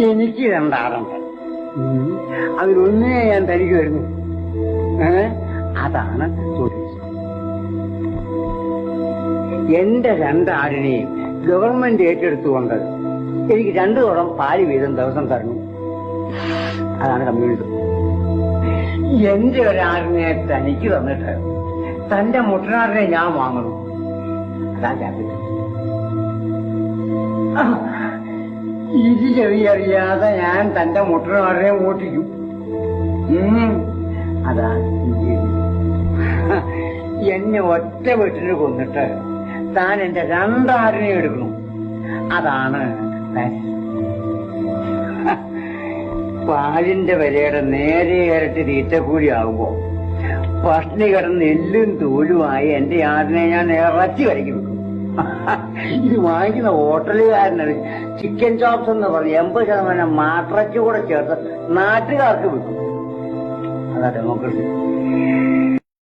എനിക്ക് രണ്ടാറുണ്ട്. അതിലൊന്നേ ഞാൻ തനിക്ക് വരുന്നു. അതാണ് ചോദിച്ചത്. എന്റെ രണ്ടാടിനെയും ഗവൺമെന്റ് ഏറ്റെടുത്തുകൊണ്ട് എനിക്ക് 2 കുടം പാല് വീതം ദിവസം തരണം. അതാണ് കമ്മ്യൂണിസം. എന്റെ ഒരാടിനെ തനിക്ക് തന്നിട്ട് തന്റെ മുട്ടനാടിനെ ഞാൻ വാങ്ങണം. അതാ ക്യാപിറ്റൽ. ഇത് ചെറിയറിയാതെ ഞാൻ തന്റെ മുട്ടനാടിനെ ഓട്ടിക്കും. അതാ എന്നെ ഒറ്റ വീട്ടിന് കൊന്നിട്ട് താൻ എന്റെ രണ്ടാടിനെ എടുക്കണം. അതാണ് പാലിന്റെ വിലയുടെ നേരെ ഇരട്ടി തീറ്റക്കൂലി ആകുമ്പോ പട്ടിണി കിടന്ന് എല്ലും തോലുമായി എന്റെ ആടിനെ ഞാൻ ഇറച്ചി വരയ്ക്ക് വെക്കും. ഇത് വാങ്ങിക്കുന്ന ഹോട്ടലുകാരനത് ചിക്കൻ ചോപ്സ് എന്ന് പറഞ്ഞ് 80% മാട്ടിറച്ചി കൂടെ ചേർത്ത് നാട്ടുകാർക്ക് വെക്കും. അതാ ഡെമോക്രസി.